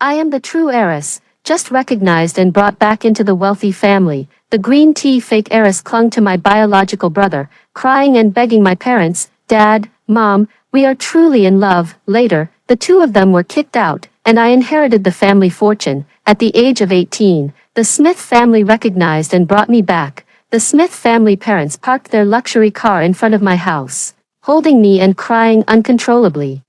I am the true heiress, just recognized and brought back into the wealthy family. The green tea fake heiress clung to my biological brother, crying and begging my parents, Dad, Mom, we are truly in love. Later, the two of them were kicked out, and I inherited the family fortune. At the age of 18, the Smith family recognized and brought me back. The Smith family parents parked their luxury car in front of my house, holding me and crying uncontrollably.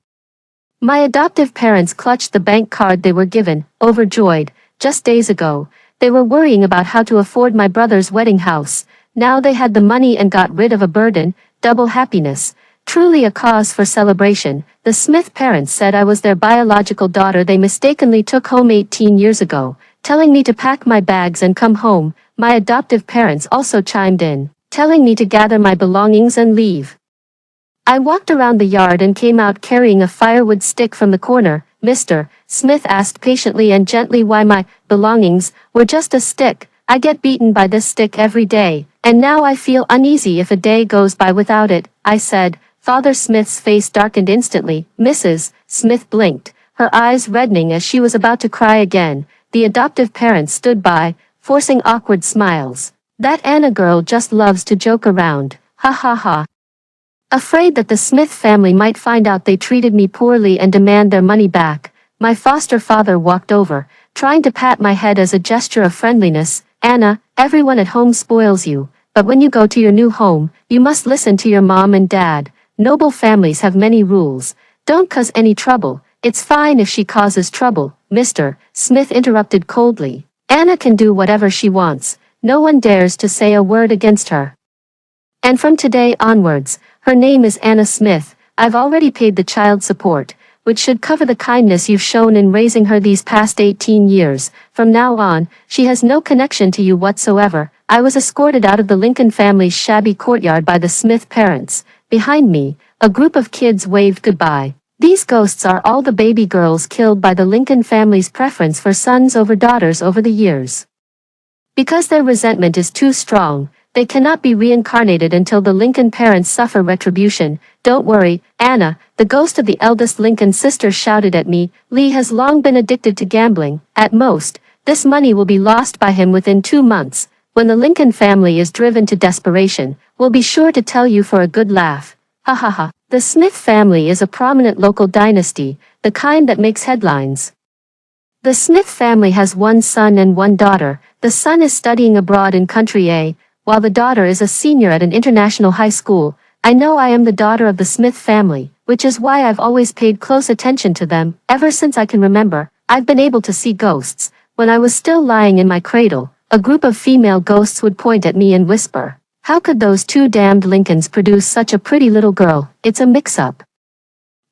My adoptive parents clutched the bank card they were given, overjoyed. Just days ago, they were worrying about how to afford my brother's wedding house. Now they had the money and got rid of a burden, double happiness. Truly a cause for celebration. The Smith parents said I was their biological daughter they mistakenly took home 18 years ago, telling me to pack my bags and come home. My adoptive parents also chimed in, telling me to gather my belongings and leave. I walked around the yard and came out carrying a firewood stick from the corner. Mr. Smith asked patiently and gently why my belongings were just a stick. I get beaten by this stick every day, and now I feel uneasy if a day goes by without it, I said. Father Smith's face darkened instantly. Mrs. Smith blinked, her eyes reddening as she was about to cry again. The adoptive parents stood by, forcing awkward smiles. That Anna girl just loves to joke around. Ha ha ha. Afraid that the Smith family might find out they treated me poorly and demand their money back, my foster father walked over, trying to pat my head as a gesture of friendliness. Anna, everyone at home spoils you, but when you go to your new home, you must listen to your mom and dad. Noble families have many rules. Don't cause any trouble. It's fine if she causes trouble, Mr. Smith interrupted coldly. Anna can do whatever she wants. No one dares to say a word against her. And from today onwards, her name is Anna Smith. I've already paid the child support, which should cover the kindness you've shown in raising her these past 18 years. From now on, she has no connection to you whatsoever. I was escorted out of the Lincoln family's shabby courtyard by the Smith parents. Behind me, a group of kids waved goodbye. These ghosts are all the baby girls killed by the Lincoln family's preference for sons over daughters over the years. Because their resentment is too strong, they cannot be reincarnated until the Lincoln parents suffer retribution. Don't worry, Anna, the ghost of the eldest Lincoln sister shouted at me. Lee has long been addicted to gambling. At most, this money will be lost by him within 2 months. When the Lincoln family is driven to desperation, we'll be sure to tell you for a good laugh. Ha ha ha. The Smith family is a prominent local dynasty, the kind that makes headlines. The Smith family has one son and one daughter. The son is studying abroad in country A, while the daughter is a senior at an international high school. I know I am the daughter of the Smith family, which is why I've always paid close attention to them. Ever since I can remember, I've been able to see ghosts. When I was still lying in my cradle, a group of female ghosts would point at me and whisper, "How could those two damned Lincolns produce such a pretty little girl? It's a mix-up."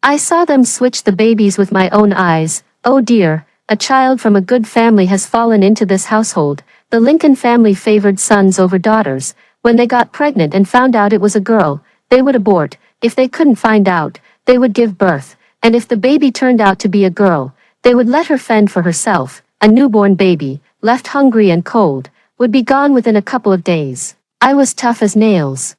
I saw them switch the babies with my own eyes. Oh dear, a child from a good family has fallen into this household. The Lincoln family favored sons over daughters. When they got pregnant and found out it was a girl, they would abort. If they couldn't find out, they would give birth. And if the baby turned out to be a girl, they would let her fend for herself. A newborn baby, left hungry and cold, would be gone within a couple of days. I was tough as nails.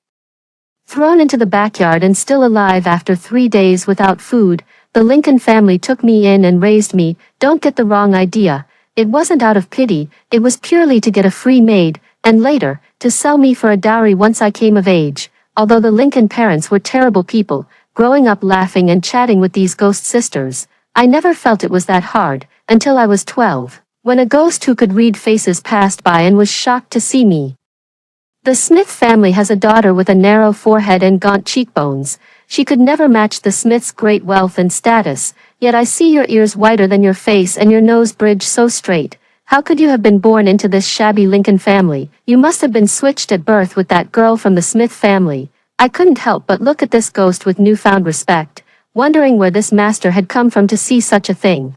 Thrown into the backyard and still alive after 3 days without food, the Lincoln family took me in and raised me. Don't get the wrong idea. It wasn't out of pity, it was purely to get a free maid, and later, to sell me for a dowry once I came of age. Although the Lincoln parents were terrible people, growing up laughing and chatting with these ghost sisters, I never felt it was that hard, until I was 12, when a ghost who could read faces passed by and was shocked to see me. The Smith family has a daughter with a narrow forehead and gaunt cheekbones. She could never match the Smiths' great wealth and status, yet I see your ears wider than your face and your nose bridge so straight. How could you have been born into this shabby Lincoln family? You must have been switched at birth with that girl from the Smith family. I couldn't help but look at this ghost with newfound respect, wondering where this master had come from to see such a thing.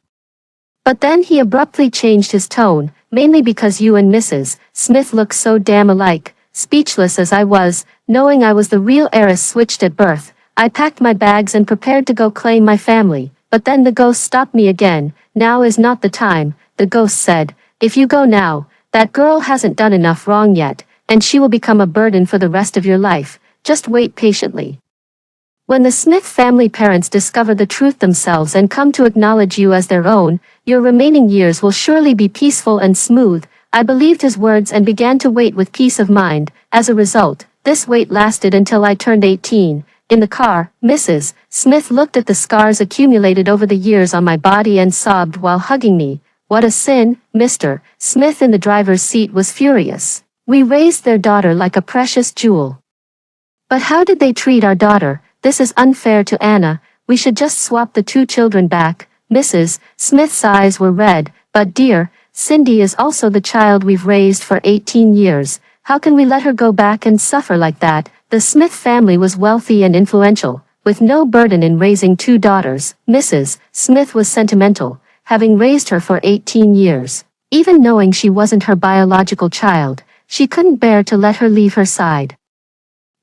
But then he abruptly changed his tone, mainly because you and Mrs. Smith look so damn alike. Speechless as I was, knowing I was the real heiress switched at birth, I packed my bags and prepared to go claim my family. But then the ghost stopped me again. Now is not the time, the ghost said. If you go now, that girl hasn't done enough wrong yet, and she will become a burden for the rest of your life. Just wait patiently. When the Smith family parents discover the truth themselves and come to acknowledge you as their own, Your remaining years will surely be peaceful and smooth. I believed his words and began to wait with peace of mind. As a result, this wait lasted until I turned 18. In the car, Mrs. Smith looked at the scars accumulated over the years on my body and sobbed while hugging me. What a sin, Mr. Smith in the driver's seat was furious. We raised their daughter like a precious jewel. But how did they treat our daughter? This is unfair to Anna. We should just swap the two children back. Mrs. Smith's eyes were red. But dear, Cindy is also the child we've raised for 18 years. How can we let her go back and suffer like that? The Smith family was wealthy and influential, with no burden in raising two daughters. Mrs. Smith was sentimental, having raised her for 18 years. Even knowing she wasn't her biological child, she couldn't bear to let her leave her side.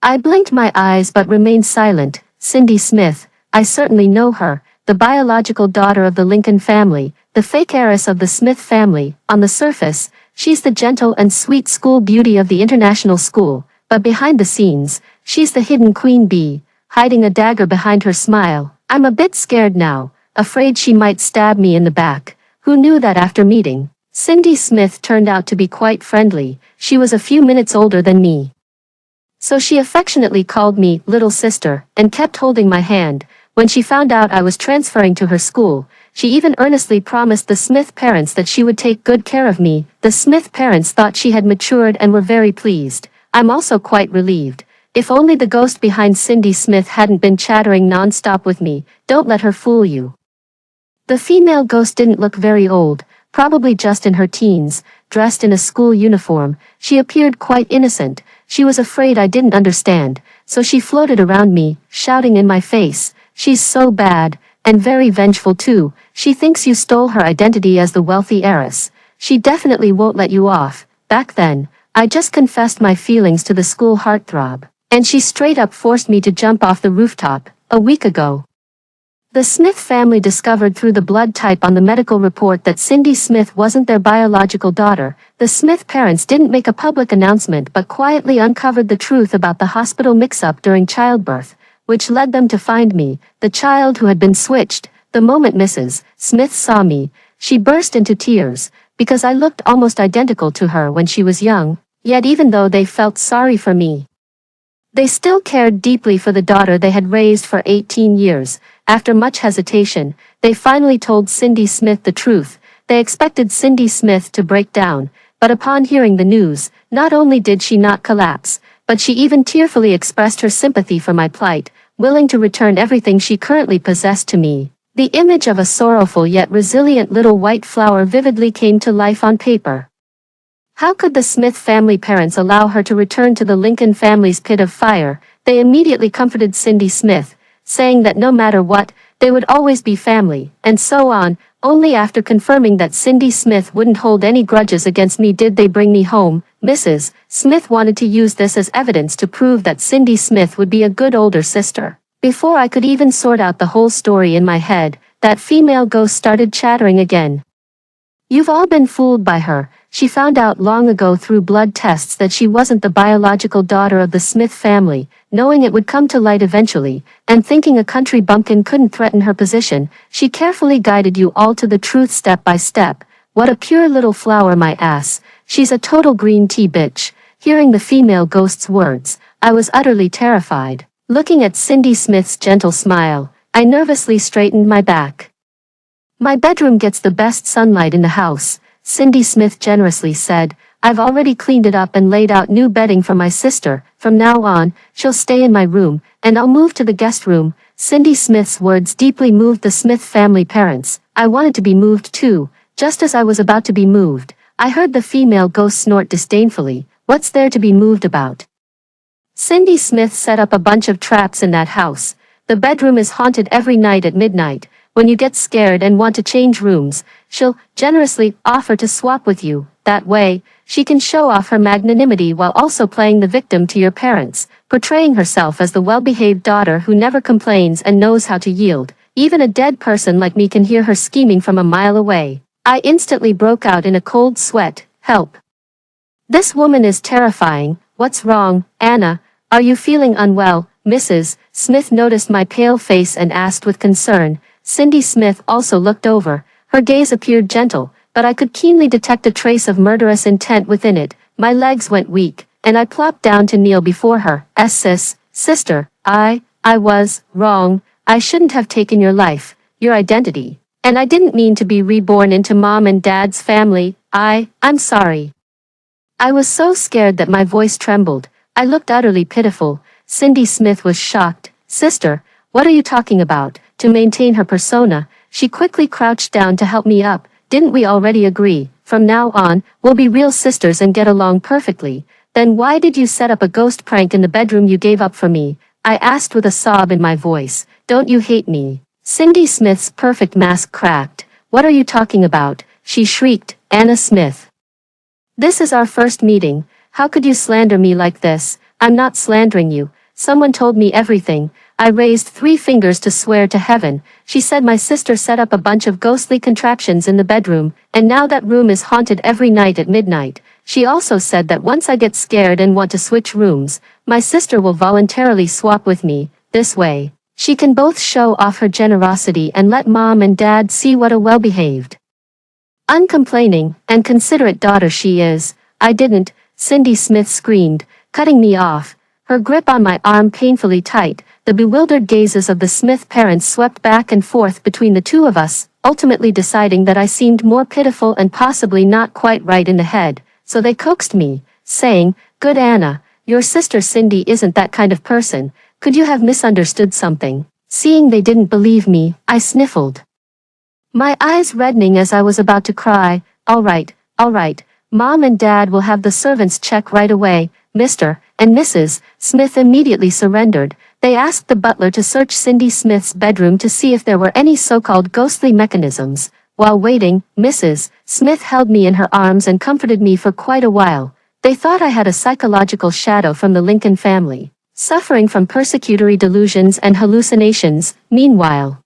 I blinked my eyes but remained silent. Cindy Smith, I certainly know her, the biological daughter of the Lincoln family, the fake heiress of the Smith family. On the surface, she's the gentle and sweet school beauty of the international school, but behind the scenes, she's the hidden queen bee, hiding a dagger behind her smile. I'm a bit scared now, afraid she might stab me in the back. Who knew that after meeting Cindy Smith turned out to be quite friendly. She was a few minutes older than me. So she affectionately called me little sister and kept holding my hand. When she found out I was transferring to her school, she even earnestly promised the Smith parents that she would take good care of me. The Smith parents thought she had matured and were very pleased. I'm also quite relieved. If only the ghost behind Cindy Smith hadn't been chattering non-stop with me. Don't let her fool you. The female ghost didn't look very old, probably just in her teens, dressed in a school uniform. She appeared quite innocent. She was afraid I didn't understand, so she floated around me, shouting in my face, "She's so bad, and very vengeful too. She thinks you stole her identity as the wealthy heiress. She definitely won't let you off." Back then, I just confessed my feelings to the school heartthrob, and she straight up forced me to jump off the rooftop. A week ago, the Smith family discovered through the blood type on the medical report that Cindy Smith wasn't their biological daughter. The Smith parents didn't make a public announcement but quietly uncovered the truth about the hospital mix-up during childbirth, which led them to find me, the child who had been switched. The moment Mrs. Smith saw me, she burst into tears, because I looked almost identical to her when she was young. Yet even though they felt sorry for me, they still cared deeply for the daughter they had raised for 18 years. After much hesitation, they finally told Cindy Smith the truth. They expected Cindy Smith to break down, but upon hearing the news, not only did she not collapse, but she even tearfully expressed her sympathy for my plight, willing to return everything she currently possessed to me. The image of a sorrowful yet resilient little white flower vividly came to life on paper. How could the Smith family parents allow her to return to the Lincoln family's pit of fire? They immediately comforted Cindy Smith, saying that no matter what, they would always be family, and so on. Only after confirming that Cindy Smith wouldn't hold any grudges against me did they bring me home. Mrs. Smith wanted to use this as evidence to prove that Cindy Smith would be a good older sister. Before I could even sort out the whole story in my head, that female ghost started chattering again. "You've all been fooled by her. She found out long ago through blood tests that she wasn't the biological daughter of the Smith family, knowing it would come to light eventually, and thinking a country bumpkin couldn't threaten her position, she carefully guided you all to the truth step by step. What a pure little flower, my ass. She's a total green tea bitch." Hearing the female ghost's words, I was utterly terrified. Looking at Cindy Smith's gentle smile, I nervously straightened my back. "My bedroom gets the best sunlight in the house," Cindy Smith generously said. "I've already cleaned it up and laid out new bedding for my sister. From now on, she'll stay in my room, and I'll move to the guest room." Cindy Smith's words deeply moved the Smith family parents. I wanted to be moved too. Just as I was about to be moved, I heard the female ghost snort disdainfully. "What's there to be moved about? Cindy Smith set up a bunch of traps in that house. The bedroom is haunted every night at midnight. When you get scared and want to change rooms, she'll generously offer to swap with you. That way, she can show off her magnanimity while also playing the victim to your parents, portraying herself as the well-behaved daughter who never complains and knows how to yield. Even a dead person like me can hear her scheming from a mile away." I instantly broke out in a cold sweat. "Help! This woman is terrifying. What's wrong, Anna? Are you feeling unwell?" Mrs. Smith noticed my pale face and asked with concern. Cindy Smith also looked over, Her gaze appeared gentle, but I could keenly detect a trace of murderous intent within it. My legs went weak, and I plopped down to kneel before her. Sister, I was wrong. I shouldn't have taken your life, your identity. And I didn't mean to be reborn into Mom and Dad's family. I'm sorry. I was so scared that my voice trembled. I looked utterly pitiful. Cindy Smith was shocked. Sister, what are you talking about? To maintain her persona, she quickly crouched down to help me up. Didn't we already agree? From now on, we'll be real sisters and get along perfectly. Then why did you set up a ghost prank in the bedroom you gave up for me? I asked with a sob in my voice. Don't you hate me? Cindy Smith's perfect mask cracked. What are you talking about? She shrieked. Anna Smith. This is our first meeting. How could you slander me like this? I'm not slandering you. Someone told me everything. I raised 3 fingers to swear to heaven. She said my sister set up a bunch of ghostly contraptions in the bedroom, and now that room is haunted every night at midnight. She also said that once I get scared and want to switch rooms, my sister will voluntarily swap with me. This way, she can both show off her generosity and let Mom and Dad see what a well-behaved, uncomplaining, and considerate daughter she is. I didn't, Cindy Smith screamed, cutting me off, her grip on my arm painfully tight. The bewildered gazes of the Smith parents swept back and forth between the two of us, ultimately deciding that I seemed more pitiful and possibly not quite right in the head, so they coaxed me, saying, Good Anna, your sister Cindy isn't that kind of person. Could you have misunderstood something? Seeing they didn't believe me, I sniffled, my eyes reddening as I was about to cry. All right, Mom and Dad will have the servants check right away. Mr. and Mrs. Smith immediately surrendered. They asked the butler to search Cindy Smith's bedroom to see if there were any so-called ghostly mechanisms. While waiting, Mrs. Smith held me in her arms and comforted me for quite a while. They thought I had a psychological shadow from the Lincoln family, suffering from persecutory delusions and hallucinations. Meanwhile,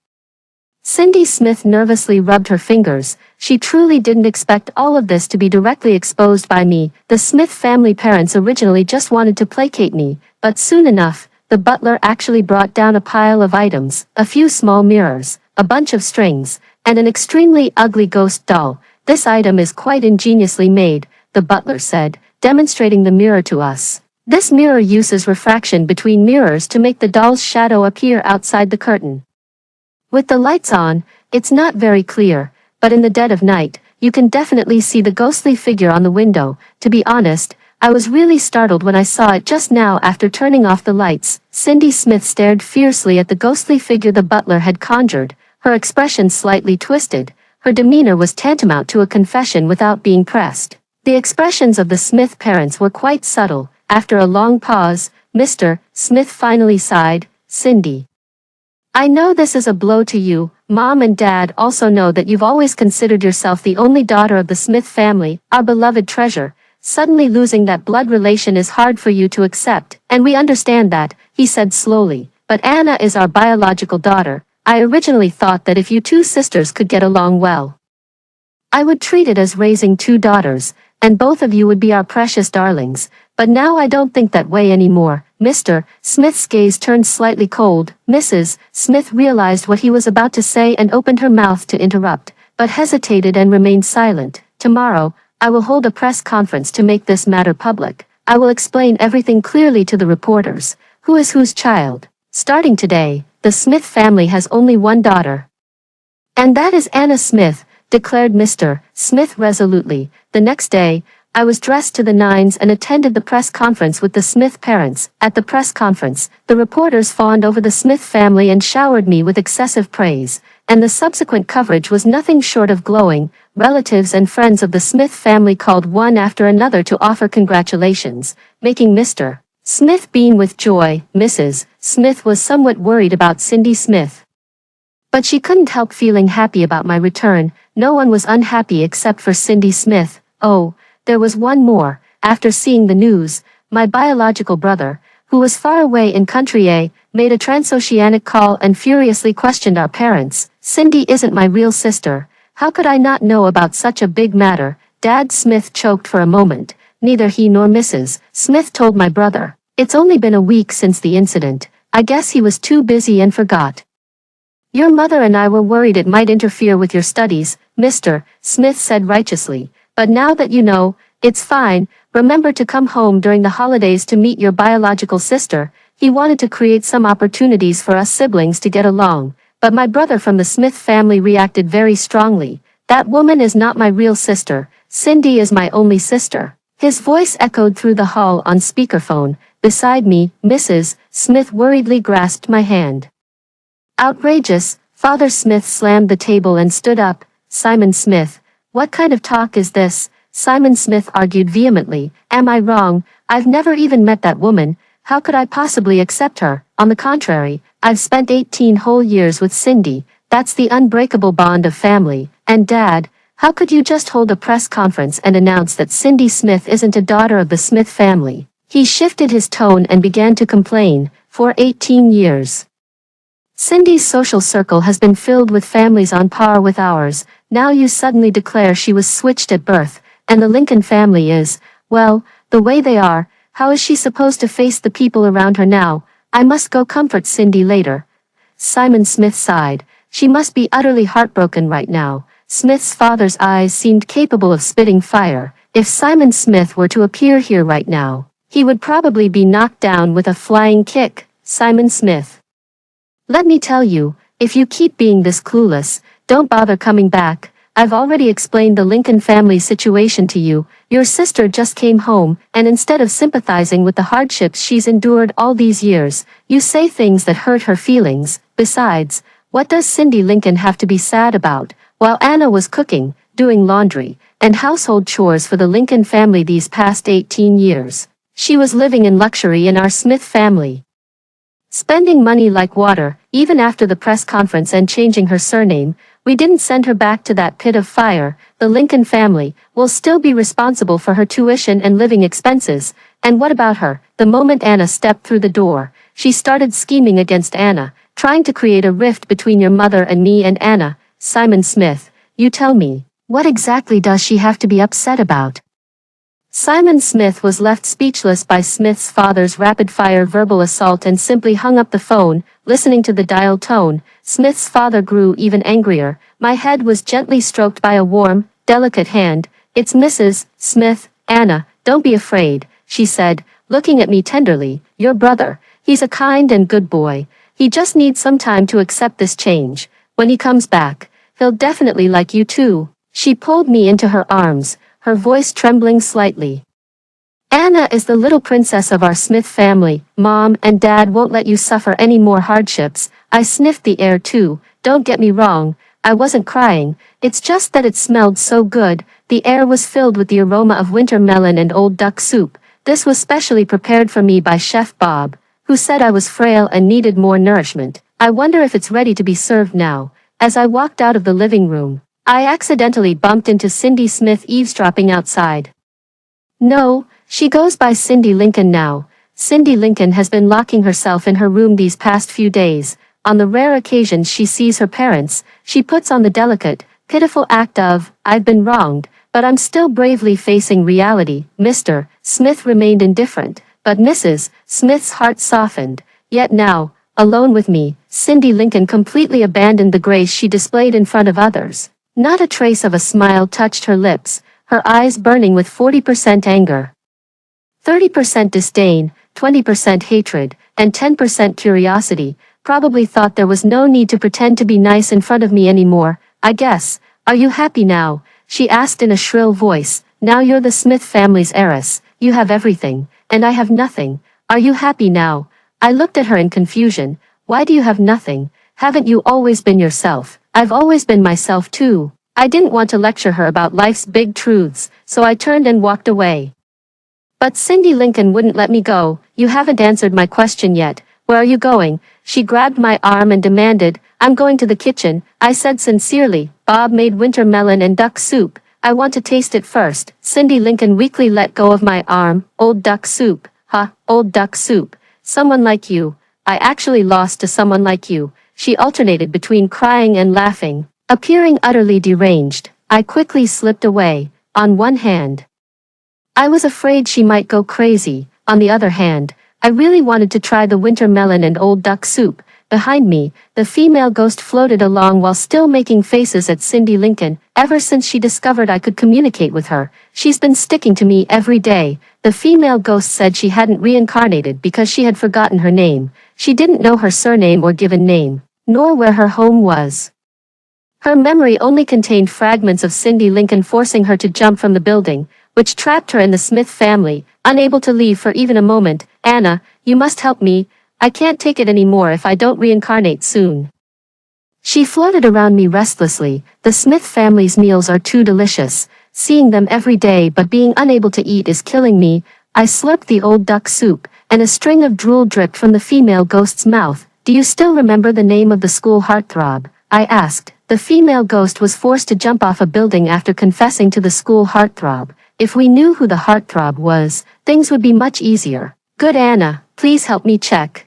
Cindy Smith nervously rubbed her fingers. She truly didn't expect all of this to be directly exposed by me. The Smith family parents originally just wanted to placate me, but soon enough, the butler actually brought down a pile of items, a few small mirrors, a bunch of strings, and an extremely ugly ghost doll. This item is quite ingeniously made, the butler said, demonstrating the mirror to us. This mirror uses refraction between mirrors to make the doll's shadow appear outside the curtain. With the lights on, it's not very clear, but in the dead of night, you can definitely see the ghostly figure on the window. To be honest, I was really startled when I saw it just now after turning off the lights. Cindy Smith stared fiercely at the ghostly figure the butler had conjured, her expression slightly twisted. Her demeanor was tantamount to a confession without being pressed. The expressions of the Smith parents were quite subtle. After a long pause, Mr. Smith finally sighed. Cindy, I know this is a blow to you. Mom and Dad also know that you've always considered yourself the only daughter of the Smith family, our beloved treasure. Suddenly losing that blood relation is hard for you to accept, and we understand that, he said slowly. But Anna is our biological daughter. I originally thought that if you 2 sisters could get along well, I would treat it as raising 2 daughters, and both of you would be our precious darlings. But now I don't think that way anymore. Mr. Smith's gaze turned slightly cold. Mrs. Smith realized what he was about to say and opened her mouth to interrupt, but hesitated and remained silent. Tomorrow, I will hold a press conference to make this matter public. I will explain everything clearly to the reporters. Who is whose child? Starting today, the Smith family has only one daughter. And that is Anna Smith, declared Mr. Smith resolutely. The next day, I was dressed to the nines and attended the press conference with the Smith parents. At the press conference, the reporters fawned over the Smith family and showered me with excessive praise, and the subsequent coverage was nothing short of glowing. Relatives and friends of the Smith family called one after another to offer congratulations, making Mr. Smith beam with joy. Mrs. Smith was somewhat worried about Cindy Smith, but she couldn't help feeling happy about my return. No one was unhappy except for Cindy Smith. Oh, there was one more. After seeing the news, my biological brother, who was far away in country A, made a transoceanic call and furiously questioned our parents. Cindy isn't my real sister. How could I not know about such a big matter? Dad Smith choked for a moment. Neither he nor Mrs. Smith told my brother. It's only been a week since the incident. I guess he was too busy and forgot. Your mother and I were worried it might interfere with your studies, Mr. Smith said righteously. But now that you know, it's fine. Remember to come home during the holidays to meet your biological sister. He wanted to create some opportunities for us siblings to get along. But my brother from the Smith family reacted very strongly. That woman is not my real sister. Cindy is my only sister. His voice echoed through the hall on speakerphone. Beside me, Mrs. Smith worriedly grasped my hand. Outrageous, Father Smith slammed the table and stood up. Simon Smith, what kind of talk is this? Simon Smith argued vehemently. Am I wrong? I've never even met that woman. How could I possibly accept her? On the contrary, I've spent 18 whole years with Cindy. That's the unbreakable bond of family. And Dad, how could you just hold a press conference and announce that Cindy Smith isn't a daughter of the Smith family? He shifted his tone and began to complain. For 18 years. Cindy's social circle has been filled with families on par with ours. Now you suddenly declare she was switched at birth, and the Lincoln family is, well, the way they are. How is she supposed to face the people around her now? I must go comfort Cindy later. Simon Smith sighed. She must be utterly heartbroken right now. Smith's father's eyes seemed capable of spitting fire. If Simon Smith were to appear here right now, he would probably be knocked down with a flying kick. Simon Smith. Let me tell you, if you keep being this clueless, don't bother coming back. I've already explained the Lincoln family situation to you. Your sister just came home, and instead of sympathizing with the hardships she's endured all these years, you say things that hurt her feelings. Besides, what does Cindy Lincoln have to be sad about? While Anna was cooking, doing laundry, and household chores for the Lincoln family these past 18 years, she was living in luxury in our Smith family. Spending money like water, even after the press conference and changing her surname, we didn't send her back to that pit of fire. The Lincoln family will still be responsible for her tuition and living expenses. And what about her? The moment Anna stepped through the door, she started scheming against Anna, trying to create a rift between your mother and me and Anna. Simon Smith, you tell me, what exactly does she have to be upset about? Simon Smith was left speechless by Smith's father's rapid-fire verbal assault and simply hung up the phone, listening to the dial tone. Smith's father grew even angrier. My head was gently stroked by a warm, delicate hand. It's Mrs. Smith. Anna, don't be afraid, she said, looking at me tenderly. Your brother, he's a kind and good boy. He just needs some time to accept this change. When he comes back, he'll definitely like you too. She pulled me into her arms, her voice trembling slightly. Anna is the little princess of our Smith family. Mom and Dad won't let you suffer any more hardships. I sniffed the air too. Don't get me wrong, I wasn't crying. It's just that it smelled so good. The air was filled with the aroma of winter melon and old duck soup. This was specially prepared for me by Chef Bob, who said I was frail and needed more nourishment. I wonder if it's ready to be served now. As I walked out of the living room, I accidentally bumped into Cindy Smith eavesdropping outside. No, she goes by Cindy Lincoln now. Cindy Lincoln has been locking herself in her room these past few days. On the rare occasions she sees her parents, she puts on the delicate, pitiful act of, I've been wronged, but I'm still bravely facing reality. Mr. Smith remained indifferent, but Mrs. Smith's heart softened. Yet now, alone with me, Cindy Lincoln completely abandoned the grace she displayed in front of others. Not a trace of a smile touched her lips, her eyes burning with 40% anger, 30% disdain, 20% hatred, and 10% curiosity. Probably thought there was no need to pretend to be nice in front of me anymore. I guess. Are you happy now? She asked in a shrill voice. Now you're the Smith family's heiress. You have everything, and I have nothing. Are you happy now? I looked at her in confusion. Why do you have nothing? Haven't you always been yourself? I've always been myself too. I didn't want to lecture her about life's big truths, so I turned and walked away. But Cindy Lincoln wouldn't let me go. You haven't answered my question yet. Where are you going? She grabbed my arm and demanded. I'm going to the kitchen, I said sincerely. Bob made winter melon and duck soup. I want to taste it first. Cindy Lincoln weakly let go of my arm. Old duck soup. Huh, old duck soup. Someone like you. I actually lost to someone like you. She alternated between crying and laughing, appearing utterly deranged. I quickly slipped away. On one hand, I was afraid she might go crazy. On the other hand, I really wanted to try the winter melon and old duck soup. Behind me, the female ghost floated along while still making faces at Cindy Lincoln. Ever since she discovered I could communicate with her, she's been sticking to me every day. The female ghost said she hadn't reincarnated because she had forgotten her name. She didn't know her surname or given name, nor where her home was. Her memory only contained fragments of Cindy Lincoln forcing her to jump from the building, which trapped her in the Smith family, unable to leave for even a moment. Anna, you must help me. I can't take it anymore if I don't reincarnate soon. She floated around me restlessly. The Smith family's meals are too delicious. Seeing them every day but being unable to eat is killing me. I slurped the old duck soup, and a string of drool dripped from the female ghost's mouth. Do you still remember the name of the school heartthrob? I asked. The female ghost was forced to jump off a building after confessing to the school heartthrob. If we knew who the heartthrob was, things would be much easier. Good Anna, please help me check.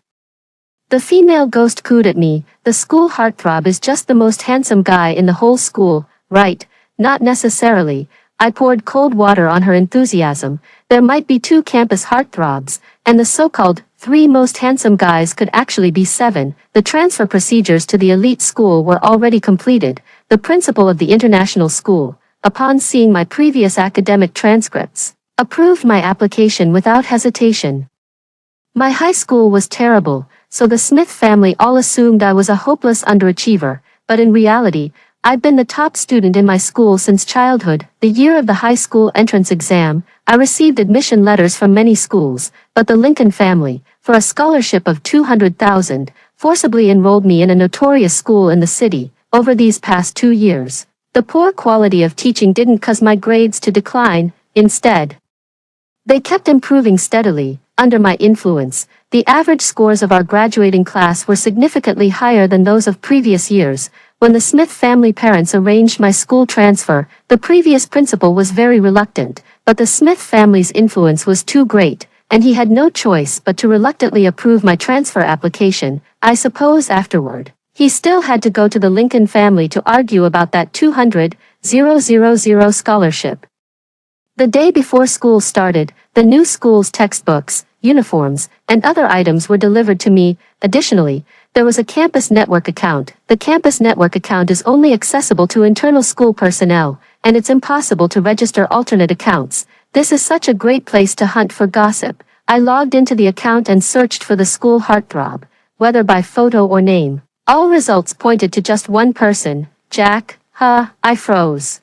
The female ghost cooed at me. The school heartthrob is just the most handsome guy in the whole school, right? Not necessarily. I poured cold water on her enthusiasm. There might be 2 campus heartthrobs, and the so-called 3 most handsome guys could actually be 7. The transfer procedures to the elite school were already completed. The principal of the international school, upon seeing my previous academic transcripts, approved my application without hesitation. My high school was terrible, so the Smith family all assumed I was a hopeless underachiever, but in reality, I've been the top student in my school since childhood. The year of the high school entrance exam, I received admission letters from many schools, but the Lincoln family, for a scholarship of $200,000, forcibly enrolled me in a notorious school in the city. Over these past 2 years, the poor quality of teaching didn't cause my grades to decline. Instead, they kept improving steadily. Under my influence, the average scores of our graduating class were significantly higher than those of previous years. When the Smith family parents arranged my school transfer, the previous principal was very reluctant, but the Smith family's influence was too great, and he had no choice but to reluctantly approve my transfer application. I suppose afterward, he still had to go to the Lincoln family to argue about that $200,000 scholarship. The day before school started, the new school's textbooks, uniforms, and other items were delivered to me. Additionally, there was a campus network account. The campus network account is only accessible to internal school personnel, and it's impossible to register alternate accounts. This is such a great place to hunt for gossip. I logged into the account and searched for the school heartthrob, whether by photo or name. All results pointed to just one person, Jack. I froze.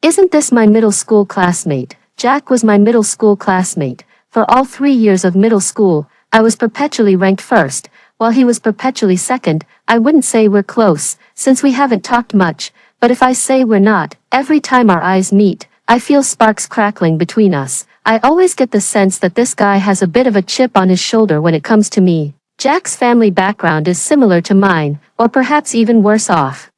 Isn't this my middle school classmate? Jack was my middle school classmate. For all 3 years of middle school, I was perpetually ranked first, while he was perpetually second. I wouldn't say we're close, since we haven't talked much, but if I say we're not, every time our eyes meet, I feel sparks crackling between us. I always get the sense that this guy has a bit of a chip on his shoulder when it comes to me. Jack's family background is similar to mine, or perhaps even worse off.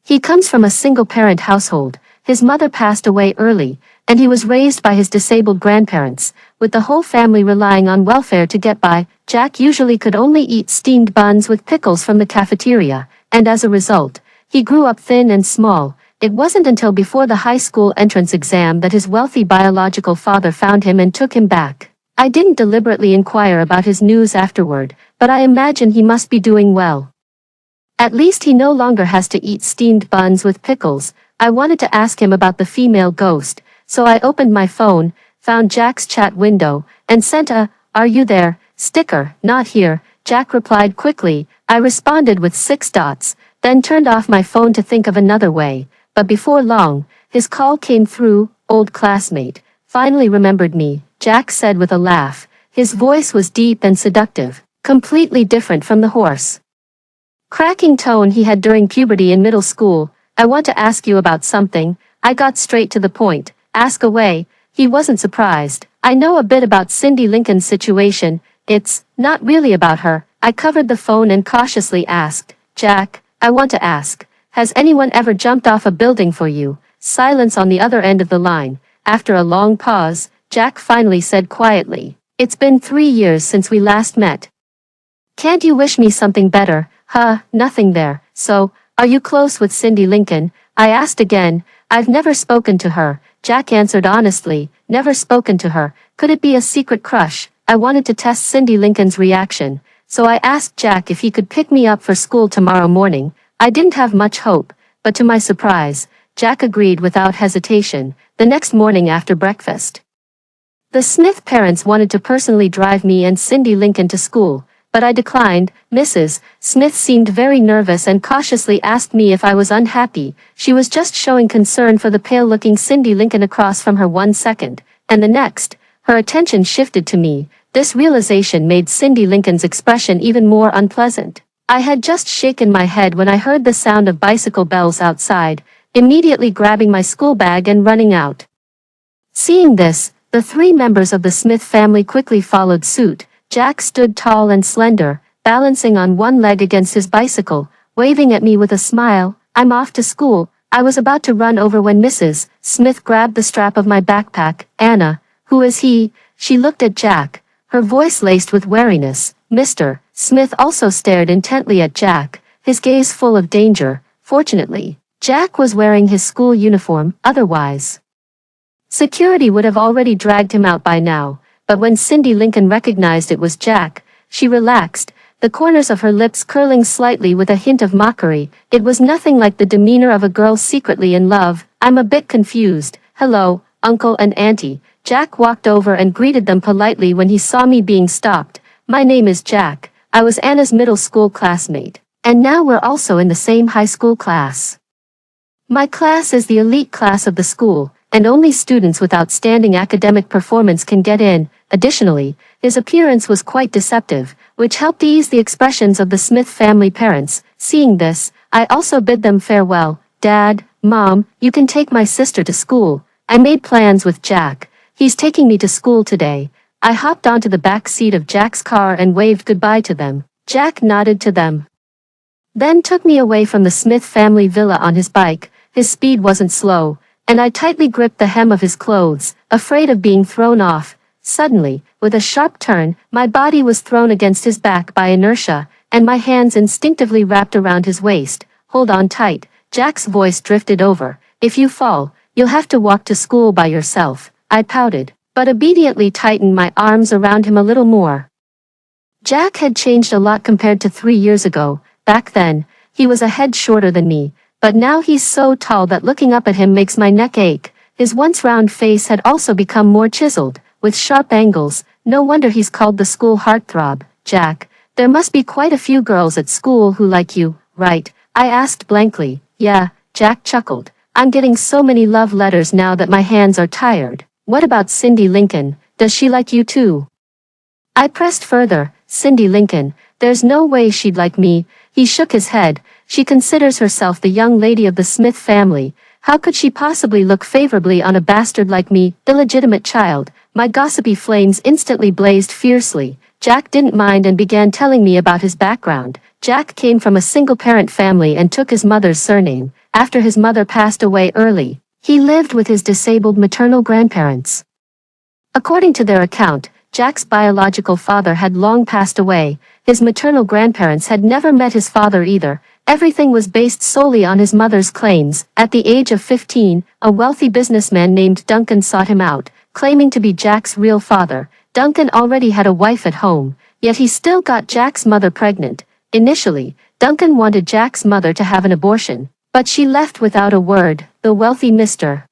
He comes from a single-parent household. His mother passed away early, and he was raised by his disabled grandparents, with the whole family relying on welfare to get by. Jack usually could only eat steamed buns with pickles from the cafeteria, and as a result, he grew up thin and small. It wasn't until before the high school entrance exam that his wealthy biological father found him and took him back. I didn't deliberately inquire about his news afterward, but I imagine he must be doing well. At least he no longer has to eat steamed buns with pickles. I wanted to ask him about the female ghost, so I opened my phone, found Jack's chat window, and sent a "Are you there?" sticker. Not here, Jack replied quickly. I responded with 6 dots, then turned off my phone to think of another way. But before long, his call came through. Old classmate, finally remembered me, Jack said with a laugh. His voice was deep and seductive, completely different from the hoarse, cracking tone he had during puberty in middle school. I want to ask you about something. I got straight to the point. Ask away. He wasn't surprised. I know a bit about Cindy Lincoln's situation. It's not really about her. I covered the phone and cautiously asked, Jack, I want to ask, has anyone ever jumped off a building for you? Silence on the other end of the line. After a long pause, Jack finally said quietly, it's been 3 years since we last met. Can't you wish me something better? Nothing there. So, are you close with Cindy Lincoln? I asked again. I've never spoken to her, Jack answered honestly. Never spoken to her. Could it be a secret crush? I wanted to test Cindy Lincoln's reaction. so I asked Jack if he could pick me up for school tomorrow morning. I didn't have much hope, but to my surprise, Jack agreed without hesitation, the next morning after breakfast. The Smith parents wanted to personally drive me and Cindy Lincoln to school, but I declined. Mrs. Smith seemed very nervous and cautiously asked me if I was unhappy. She was just showing concern for the pale-looking Cindy Lincoln across from her 1 second, and the next, her attention shifted to me. This realization made Cindy Lincoln's expression even more unpleasant. I had just shaken my head when I heard the sound of bicycle bells outside, immediately grabbing my school bag and running out. Seeing this, the three members of the Smith family quickly followed suit. Jack stood tall and slender, balancing on one leg against his bicycle, waving at me with a smile. "I'm off to school." I was about to run over when Mrs. Smith grabbed the strap of my backpack. "Anna, who is he?" She looked at Jack, her voice laced with wariness. Mr. Smith also stared intently at Jack, his gaze full of danger. Fortunately, Jack was wearing his school uniform, otherwise security would have already dragged him out by now. But when Cindy Lincoln recognized it was Jack, she relaxed, the corners of her lips curling slightly with a hint of mockery. It was nothing like the demeanor of a girl secretly in love. "I'm a bit confused. Hello, Uncle and Auntie." Jack walked over and greeted them politely when he saw me being stopped. "My name is Jack. I was Anna's middle school classmate, and now we're also in the same high school class. My class is the elite class of the school, and only students with outstanding academic performance can get in." Additionally, his appearance was quite deceptive, which helped ease the expressions of the Smith family parents. Seeing this, I also bid them farewell. "Dad, Mom, you can take my sister to school." I made plans with Jack. "He's taking me to school today." I hopped onto the back seat of Jack's car and waved goodbye to them. Jack nodded to them, then took me away from the Smith family villa on his bike. His speed wasn't slow, and I tightly gripped the hem of his clothes, afraid of being thrown off. Suddenly, with a sharp turn, my body was thrown against his back by inertia, and my hands instinctively wrapped around his waist. "Hold on tight." Jack's voice drifted over. "If you fall, you'll have to walk to school by yourself." I pouted, but obediently tightened my arms around him a little more. Jack had changed a lot compared to 3 years ago. Back then, he was a head shorter than me, but now he's so tall that looking up at him makes my neck ache. His once round face had also become more chiseled, with sharp angles. No wonder he's called the school heartthrob. "Jack, there must be quite a few girls at school who like you, right?" I asked blankly. "Yeah," Jack chuckled. "I'm getting so many love letters now that my hands are tired." "What about Cindy Lincoln? Does she like you too?" I pressed further. "Cindy Lincoln, there's no way she'd like me." He shook his head. "She considers herself the young lady of the Smith family. How could she possibly look favorably on a bastard like me, illegitimate child?" My gossipy flames instantly blazed fiercely. Jack didn't mind and began telling me about his background. Jack came from a single-parent family and took his mother's surname. After his mother passed away early, he lived with his disabled maternal grandparents. According to their account, Jack's biological father had long passed away. His maternal grandparents had never met his father either. Everything was based solely on his mother's claims. At the age of 15, a wealthy businessman named Duncan sought him out, claiming to be Jack's real father. Duncan already had a wife at home, yet he still got Jack's mother pregnant. Initially, Duncan wanted Jack's mother to have an abortion, but she left without a word. The wealthy Mr.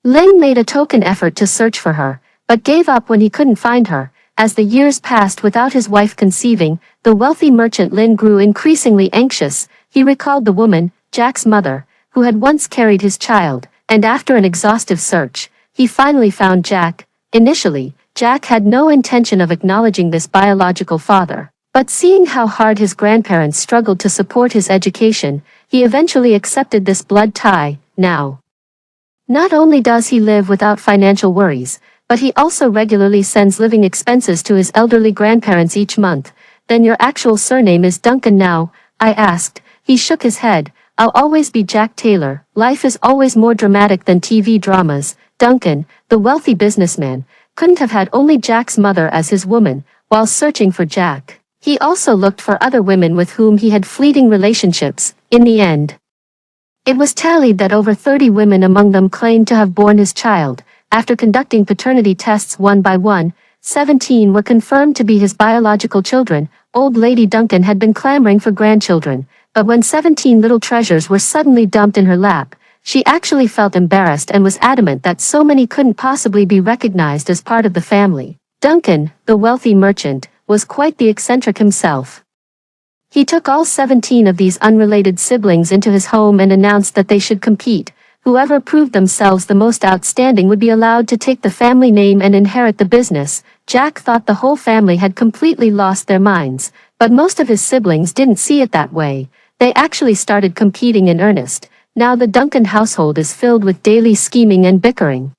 Lin made a token effort to search for her, but gave up when he couldn't find her. As the years passed without his wife conceiving, the wealthy merchant Lin grew increasingly anxious. He recalled the woman, Jack's mother, who had once carried his child, and after an exhaustive search, he finally found Jack. Initially, Jack had no intention of acknowledging this biological father, but seeing how hard his grandparents struggled to support his education, he eventually accepted this blood tie. Now, not only does he live without financial worries, but he also regularly sends living expenses to his elderly grandparents each month. "Then your actual surname is Duncan now?" I asked. He shook his head. "I'll always be Jack Taylor. Life is always more dramatic than TV dramas." Duncan, the wealthy businessman, couldn't have had only Jack's mother as his woman. While searching for Jack, he also looked for other women with whom he had fleeting relationships. In the end, it was tallied that over 30 women among them claimed to have borne his child. After conducting paternity tests one by one, 17 were confirmed to be his biological children. old lady Duncan had been clamoring for grandchildren, but when 17 little treasures were suddenly dumped in her lap, she actually felt embarrassed and was adamant that so many couldn't possibly be recognized as part of the family. Duncan, the wealthy merchant, was quite the eccentric himself. He took all 17 of these unrelated siblings into his home and announced that they should compete. Whoever proved themselves the most outstanding would be allowed to take the family name and inherit the business. Jack thought the whole family had completely lost their minds, but most of his siblings didn't see it that way. They actually started competing in earnest. Now the Duncan household is filled with daily scheming and bickering.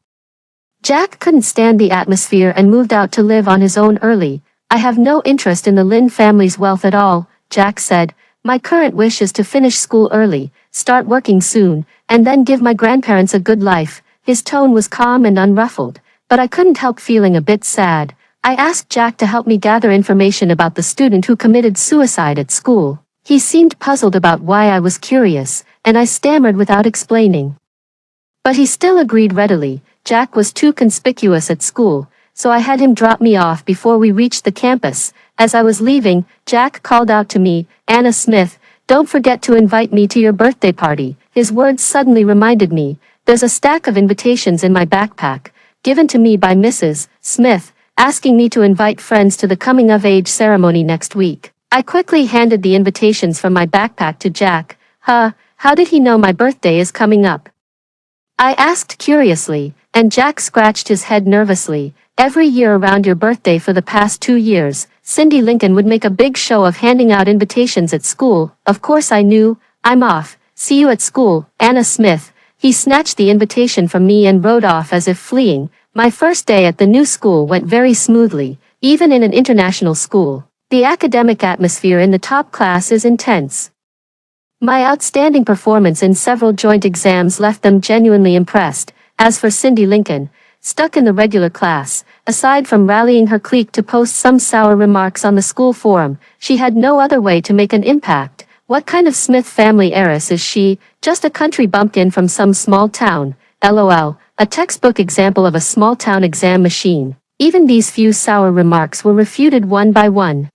Jack couldn't stand the atmosphere and moved out to live on his own early. "I have no interest in the Lynn family's wealth at all," Jack said. "My current wish is to finish school early, start working soon, and then give my grandparents a good life." His tone was calm and unruffled, but I couldn't help feeling a bit sad. I asked Jack to help me gather information about the student who committed suicide at school. He seemed puzzled about why I was curious, and I stammered without explaining. But he still agreed readily. Jack was too conspicuous at school, so I had him drop me off before we reached the campus. As I was leaving, Jack called out to me, "Anna Smith, don't forget to invite me to your birthday party." His words suddenly reminded me, there's a stack of invitations in my backpack, given to me by Mrs. Smith, asking me to invite friends to the coming-of-age ceremony next week. I quickly handed the invitations from my backpack to Jack. How did he know my birthday is coming up?" I asked curiously, and Jack scratched his head nervously. "Every year around your birthday for the past 2 years, Cindy Lincoln would make a big show of handing out invitations at school. Of course I knew. I'm off. See you at school, Anna Smith." He snatched the invitation from me and rode off as if fleeing. My first day at the new school went very smoothly, even in an international school. The academic atmosphere in the top class is intense. My outstanding performance in several joint exams left them genuinely impressed. As for Cindy Lincoln, stuck in the regular class, aside from rallying her clique to post some sour remarks on the school forum, she had no other way to make an impact. What kind of Smith family heiress is she? Just a country bumpkin from some small town. LOL, a textbook example of a small town exam machine. Even these few sour remarks were refuted one by one.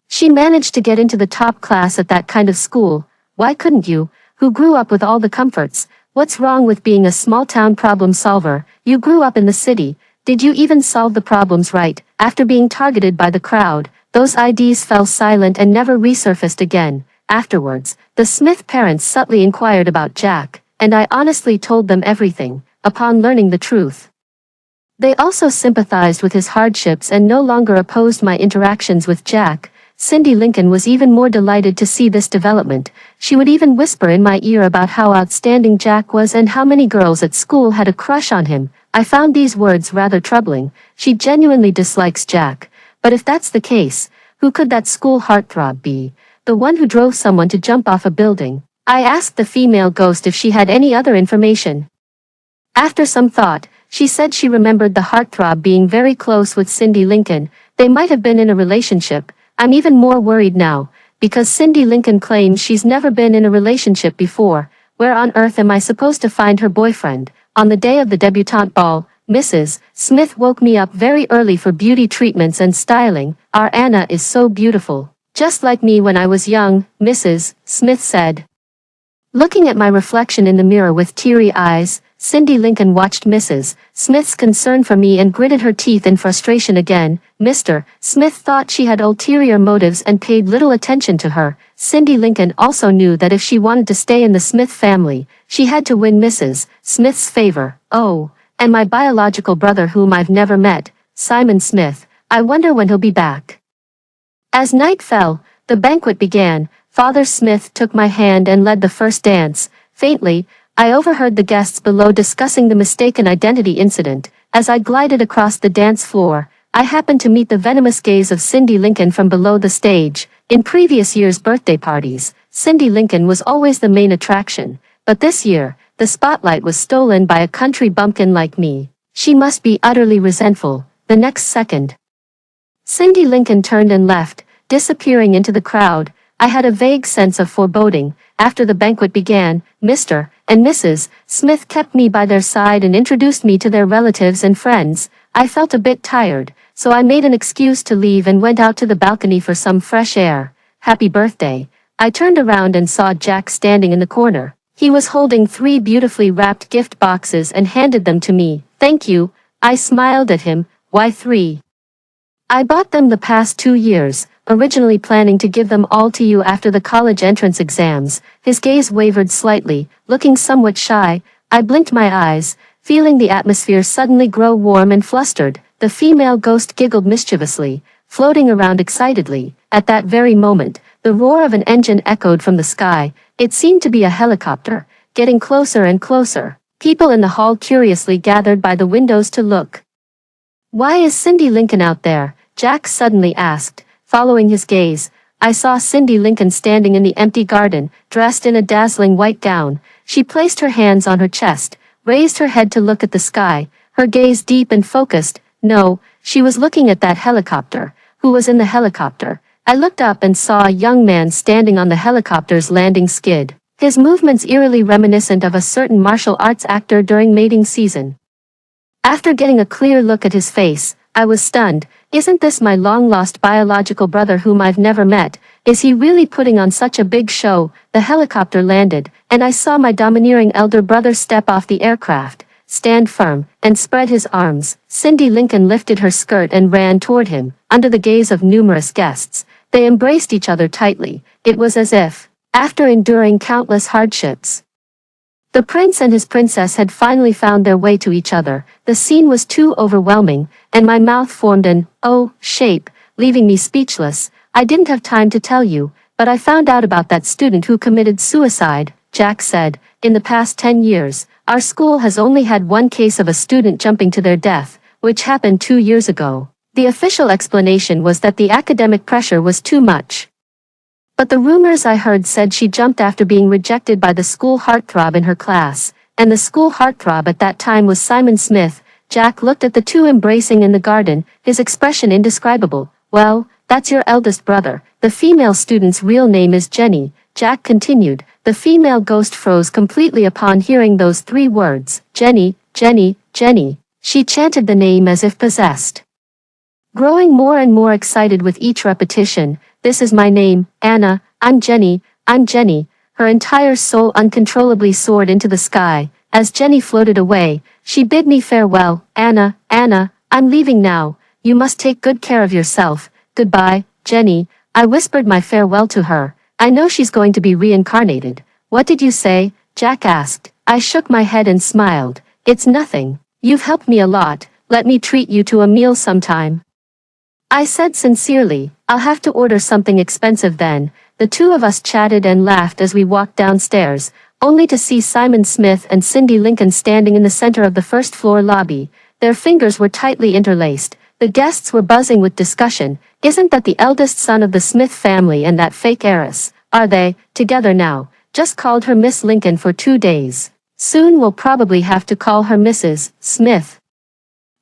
She managed to get into the top class at that kind of school. Why couldn't you, who grew up with all the comforts? What's wrong with being a small-town problem solver? You grew up in the city. Did you even solve the problems right? After being targeted by the crowd, those IDs fell silent and never resurfaced again. Afterwards, the Smith parents subtly inquired about Jack, and I honestly told them everything, upon learning the truth. They also sympathized with his hardships and no longer opposed my interactions with Jack. Cindy Lincoln was even more delighted to see this development. She would even whisper in my ear about how outstanding Jack was and how many girls at school had a crush on him. I found these words rather troubling. She genuinely dislikes Jack. But if that's the case, who could that school heartthrob be? The one who drove someone to jump off a building? I asked the female ghost if she had any other information. After some thought, she said she remembered the heartthrob being very close with Cindy Lincoln. They might have been in a relationship. I'm even more worried now, because Cindy Lincoln claims she's never been in a relationship before. Where on earth am I supposed to find her boyfriend? On the day of the debutante ball, Mrs. Smith woke me up very early for beauty treatments and styling. "Our Anna is so beautiful. Just like me when I was young," Mrs. Smith said. Looking at my reflection in the mirror with teary eyes, Cindy Lincoln watched Mrs. Smith's concern for me and gritted her teeth in frustration again. Mr. Smith thought she had ulterior motives and paid little attention to her. Cindy Lincoln also knew that if she wanted to stay in the Smith family, she had to win Mrs. Smith's favor. Oh, and my biological brother whom I've never met, Simon Smith, I wonder when he'll be back. As night fell, the banquet began. Father Smith took my hand and led the first dance. Faintly, I overheard the guests below discussing the mistaken identity incident. As I glided across the dance floor, I happened to meet the venomous gaze of Cindy Lincoln from below the stage. In previous years' birthday parties, Cindy Lincoln was always the main attraction, but this year, the spotlight was stolen by a country bumpkin like me. She must be utterly resentful. The next second, Cindy Lincoln turned and left, disappearing into the crowd. I had a vague sense of foreboding. After the banquet began, Mr. and Mrs. Smith kept me by their side and introduced me to their relatives and friends. I felt a bit tired, so I made an excuse to leave and went out to the balcony for some fresh air. Happy birthday. I turned around and saw Jack standing in the corner. He was holding 3 beautifully wrapped gift boxes and handed them to me. Thank you. I smiled at him. Why 3? I bought them the past 2 years, originally planning to give them all to you after the college entrance exams. His gaze wavered slightly, looking somewhat shy. I blinked my eyes, feeling the atmosphere suddenly grow warm and flustered. The female ghost giggled mischievously, floating around excitedly. At that very moment, the roar of an engine echoed from the sky. It seemed to be a helicopter, getting closer and closer. People in the hall curiously gathered by the windows to look. Why is Cindy Lincoln out there? Jack suddenly asked. Following his gaze, I saw Cindy Lincoln standing in the empty garden, dressed in a dazzling white gown. She placed her hands on her chest, raised her head to look at the sky, her gaze deep and focused. No, she was looking at that helicopter. Who was in the helicopter? I looked up and saw a young man standing on the helicopter's landing skid, his movements eerily reminiscent of a certain martial arts actor during mating season. After getting a clear look at his face, I was stunned. Isn't this my long-lost biological brother whom I've never met? Is he really putting on such a big show? The helicopter landed, and I saw my domineering elder brother step off the aircraft, stand firm, and spread his arms. Cindy Lincoln lifted her skirt and ran toward him. Under the gaze of numerous guests, they embraced each other tightly. It was as if, after enduring countless hardships, the prince and his princess had finally found their way to each other. The scene was too overwhelming, and my mouth formed an O shape, leaving me speechless. I didn't have time to tell you, but I found out about that student who committed suicide, Jack said. In the past 10 years, our school has only had one case of a student jumping to their death, which happened 2 years ago. The official explanation was that the academic pressure was too much. But the rumors I heard said she jumped after being rejected by the school heartthrob in her class, and the school heartthrob at that time was Simon Smith. Jack looked at the two embracing in the garden, his expression indescribable. Well, that's your eldest brother. The female student's real name is Jenny, Jack continued. The female ghost froze completely upon hearing those 3 words. Jenny, Jenny, Jenny. She chanted the name as if possessed, growing more and more excited with each repetition. This is my name, Anna. I'm Jenny. I'm Jenny. Her entire soul uncontrollably soared into the sky. As Jenny floated away, she bid me farewell. Anna, Anna, I'm leaving now. You must take good care of yourself. Goodbye, Jenny. I whispered my farewell to her. I know she's going to be reincarnated. What did you say? Jack asked. I shook my head and smiled. It's nothing. You've helped me a lot. Let me treat you to a meal sometime, I said sincerely. I'll have to order something expensive then. The two of us chatted and laughed as we walked downstairs, only to see Simon Smith and Cindy Lincoln standing in the center of the first-floor lobby. Their fingers were tightly interlaced. The guests were buzzing with discussion. Isn't that the eldest son of the Smith family and that fake heiress? Are they together now? Just called her Miss Lincoln for 2 days. Soon we'll probably have to call her Mrs. Smith.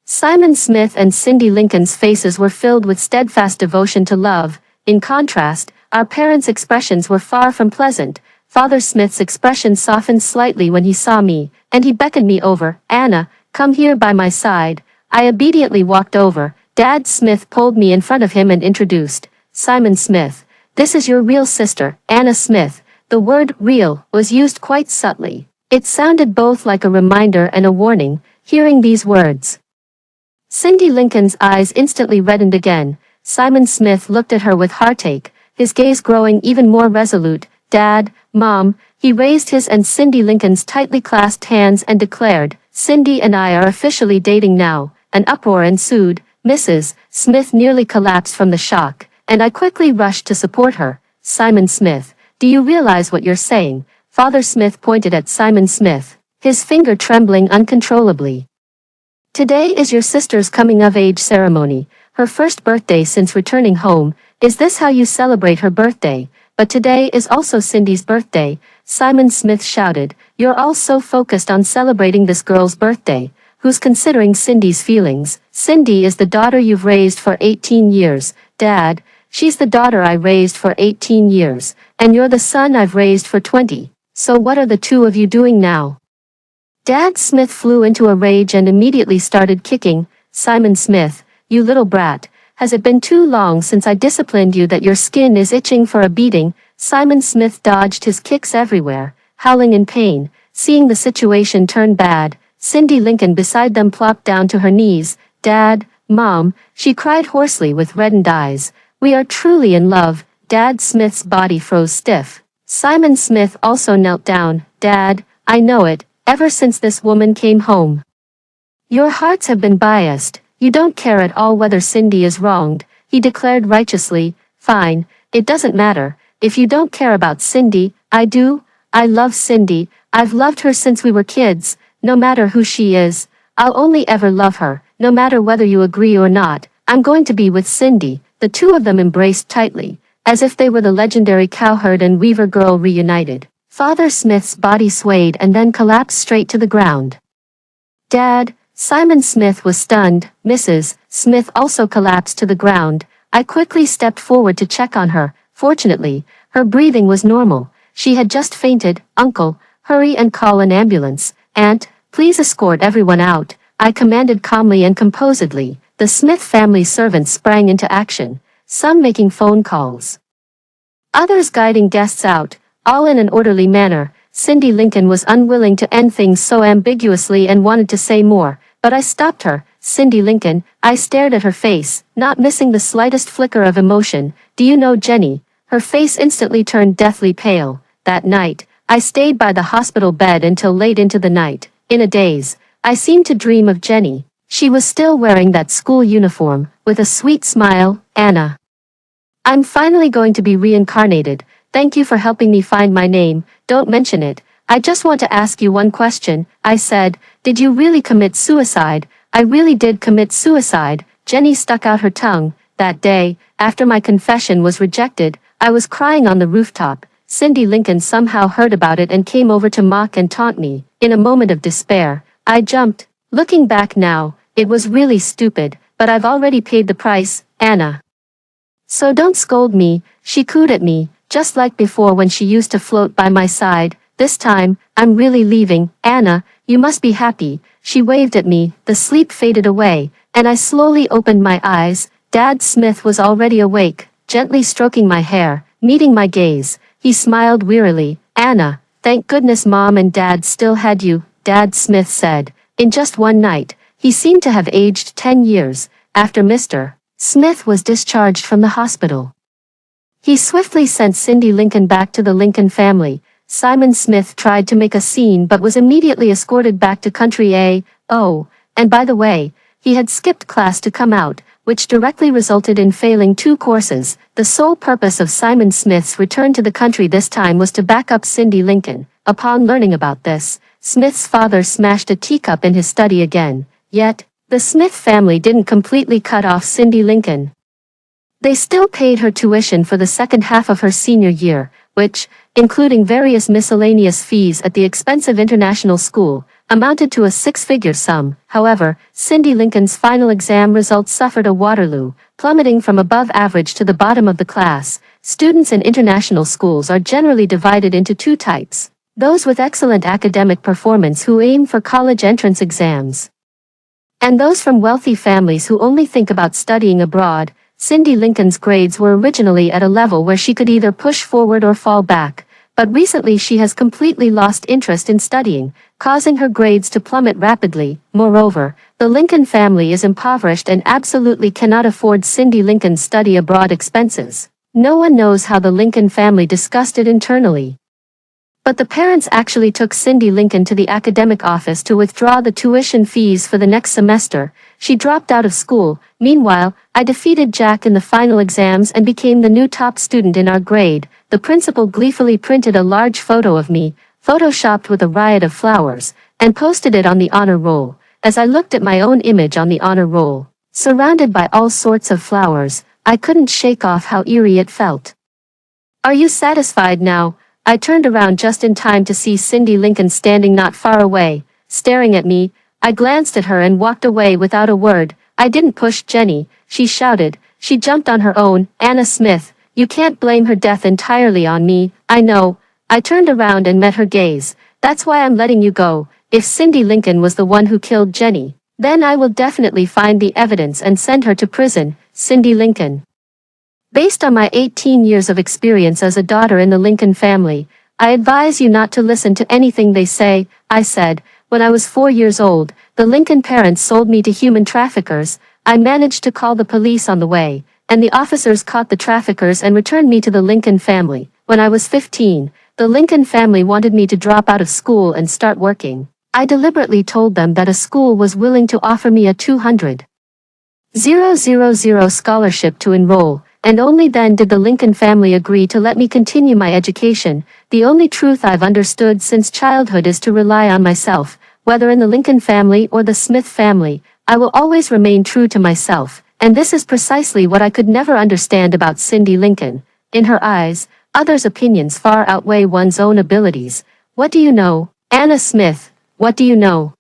Simon Smith and Cindy Lincoln's faces were filled with steadfast devotion to love. In contrast, our parents' expressions were far from pleasant. Father Smith's expression softened slightly when he saw me, and he beckoned me over. Anna, come here by my side. I obediently walked over. Dad Smith pulled me in front of him and introduced. Simon Smith, this is your real sister, Anna Smith. The word real was used quite subtly. It sounded both like a reminder and a warning, hearing these words. Cindy Lincoln's eyes instantly reddened again. Simon Smith looked at her with heartache, his gaze growing even more resolute. Dad, Mom, he raised his and Cindy Lincoln's tightly clasped hands and declared, Cindy and I are officially dating now. An uproar ensued. Mrs. Smith nearly collapsed from the shock, and I quickly rushed to support her. Simon Smith, do you realize what you're saying? Father Smith pointed at Simon Smith, his finger trembling uncontrollably. Today is your sister's coming-of-age ceremony, her first birthday since returning home. Is this how you celebrate her birthday? But today is also Cindy's birthday, Simon Smith shouted. You're all so focused on celebrating this girl's birthday. Who's considering Cindy's feelings? Cindy is the daughter you've raised for 18 years. Dad, she's the daughter I raised for 18 years, and you're the son I've raised for 20. So what are the two of you doing now? Dad Smith flew into a rage and immediately started kicking. Simon Smith, you little brat. Has it been too long since I disciplined you that your skin is itching for a beating? Simon Smith dodged his kicks everywhere, howling in pain. Seeing the situation turn bad, Cindy Lincoln beside them plopped down to her knees. Dad, Mom, she cried hoarsely with reddened eyes. We are truly in love. Dad Smith's body froze stiff. Simon Smith also knelt down. Dad, I know it, ever since this woman came home. Your hearts have been biased. You don't care at all whether Cindy is wronged, he declared righteously. Fine, it doesn't matter. If you don't care about Cindy, I do. I love Cindy. I've loved her since we were kids. No matter who she is, I'll only ever love her. No matter whether you agree or not, I'm going to be with Cindy. The two of them embraced tightly, as if they were the legendary cowherd and weaver girl reunited. Father Smith's body swayed and then collapsed straight to the ground. Dad, Simon Smith was stunned. Mrs. Smith also collapsed to the ground. I quickly stepped forward to check on her. Fortunately, her breathing was normal. She had just fainted. Uncle, hurry and call an ambulance. Aunt, please escort everyone out, I commanded calmly and composedly. The Smith family servants sprang into action, some making phone calls, others guiding guests out, all in an orderly manner. Cindy Lincoln was unwilling to end things so ambiguously and wanted to say more, but I stopped her. Cindy Lincoln, I stared at her face, not missing the slightest flicker of emotion. Do you know Jenny? Her face instantly turned deathly pale. That night, I stayed by the hospital bed until late into the night. In a daze, I seemed to dream of Jenny. She was still wearing that school uniform, with a sweet smile. Anna, I'm finally going to be reincarnated. Thank you for helping me find my name. Don't mention it. I just want to ask you one question, I said. Did you really commit suicide? I really did commit suicide. Jenny stuck out her tongue. That day, after my confession was rejected, I was crying on the rooftop. Cindy Lincoln somehow heard about it and came over to mock and taunt me. In a moment of despair, I jumped. Looking back now, it was really stupid, but I've already paid the price, Anna. So don't scold me. She cooed at me, just like before when she used to float by my side. This time, I'm really leaving. Anna, you must be happy. She waved at me. The sleep faded away, and I slowly opened my eyes. Dad Smith was already awake, gently stroking my hair, meeting my gaze. He smiled wearily. Anna, thank goodness Mom and Dad still had you, Dad Smith said. In just one night, he seemed to have aged 10 years. After Mr. Smith was discharged from the hospital, he swiftly sent Cindy Lincoln back to the Lincoln family. Simon Smith tried to make a scene but was immediately escorted back to country A. Oh, and by the way, he had skipped class to come out, which directly resulted in failing 2 courses. The sole purpose of Simon Smith's return to the country this time was to back up Cindy Lincoln. Upon learning about this, Smith's father smashed a teacup in his study again. Yet, the Smith family didn't completely cut off Cindy Lincoln. They still paid her tuition for the second half of her senior year, which, including various miscellaneous fees at the expensive international school, amounted to a 6-figure sum. However, Cindy Lincoln's final exam results suffered a Waterloo, plummeting from above average to the bottom of the class. Students in international schools are generally divided into 2 types: those with excellent academic performance who aim for college entrance exams, and those from wealthy families who only think about studying abroad. Cindy Lincoln's grades were originally at a level where she could either push forward or fall back, but recently she has completely lost interest in studying, causing her grades to plummet rapidly. Moreover, the Lincoln family is impoverished and absolutely cannot afford Cindy Lincoln's study abroad expenses. No one knows how the Lincoln family discussed it internally, but the parents actually took Cindy Lincoln to the academic office to withdraw the tuition fees for the next semester. She dropped out of school. Meanwhile, I defeated Jack in the final exams and became the new top student in our grade. The principal gleefully printed a large photo of me, photoshopped with a riot of flowers, and posted it on the honor roll. As I looked at my own image on the honor roll, surrounded by all sorts of flowers, I couldn't shake off how eerie it felt. Are you satisfied now? I turned around just in time to see Cindy Lincoln standing not far away, staring at me. I glanced at her and walked away without a word. I didn't push Jenny, she shouted. She jumped on her own. Anna Smith, you can't blame her death entirely on me. I know. I turned around and met her gaze. That's why I'm letting you go. If Cindy Lincoln was the one who killed Jenny, Then I will definitely find the evidence and send her to prison. Cindy Lincoln. Based on my 18 years of experience as a daughter in the Lincoln family, I advise you not to listen to anything they say, I said. When I was 4 years old, the Lincoln parents sold me to human traffickers. I managed to call the police on the way, and the officers caught the traffickers and returned me to the Lincoln family. When I was 15, the Lincoln family wanted me to drop out of school and start working. I deliberately told them that a school was willing to offer me a $200,000 scholarship to enroll, and only then did the Lincoln family agree to let me continue my education. The only truth I've understood since childhood is to rely on myself. Whether in the Lincoln family or the Smith family, I will always remain true to myself, and this is precisely what I could never understand about Cindy Lincoln. In her eyes, others' opinions far outweigh one's own abilities. What do you know, Anna Smith? What do you know?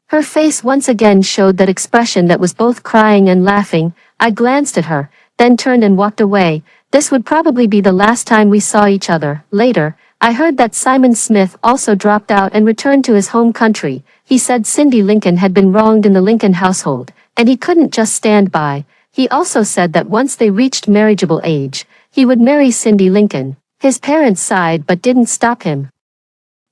Her face once again showed that expression that was both crying and laughing. I glanced at her, then turned and walked away. This would probably be the last time we saw each other. Later, I heard that Simon Smith also dropped out and returned to his home country. He said Cindy Lincoln had been wronged in the Lincoln household, and he couldn't just stand by. He also said that once they reached marriageable age, he would marry Cindy Lincoln. His parents sighed but didn't stop him.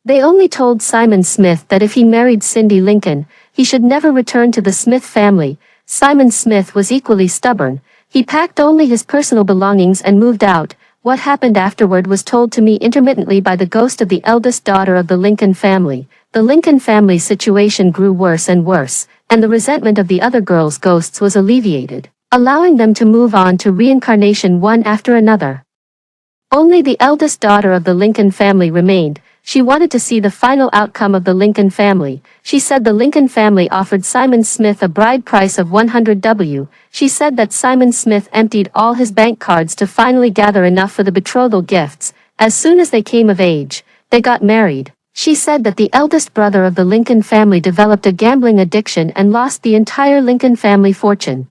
They only told Simon Smith that if he married Cindy Lincoln, he should never return to the Smith family. Simon Smith was equally stubborn. He packed only his personal belongings and moved out. What happened afterward was told to me intermittently by the ghost of the eldest daughter of the Lincoln family. The Lincoln family's situation grew worse and worse, and the resentment of the other girls' ghosts was alleviated, allowing them to move on to reincarnation one after another. Only the eldest daughter of the Lincoln family remained. She wanted to see the final outcome of the Lincoln family. She said the Lincoln family offered Simon Smith a bride price of $100,000. She said that Simon Smith emptied all his bank cards to finally gather enough for the betrothal gifts. As soon as they came of age, they got married. She said that the eldest brother of the Lincoln family developed a gambling addiction and lost the entire Lincoln family fortune.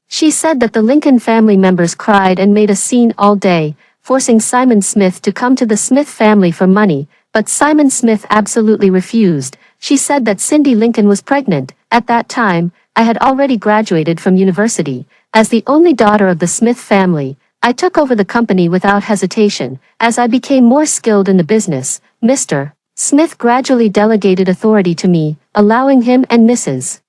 She said that the Lincoln family members cried and made a scene all day, forcing Simon Smith to come to the Smith family for money, but Simon Smith absolutely refused. She said that Cindy Lincoln was pregnant. At that time, I had already graduated from university. As the only daughter of the Smith family, I took over the company without hesitation. As I became more skilled in the business, Mr. Smith gradually delegated authority to me, allowing him and Mrs.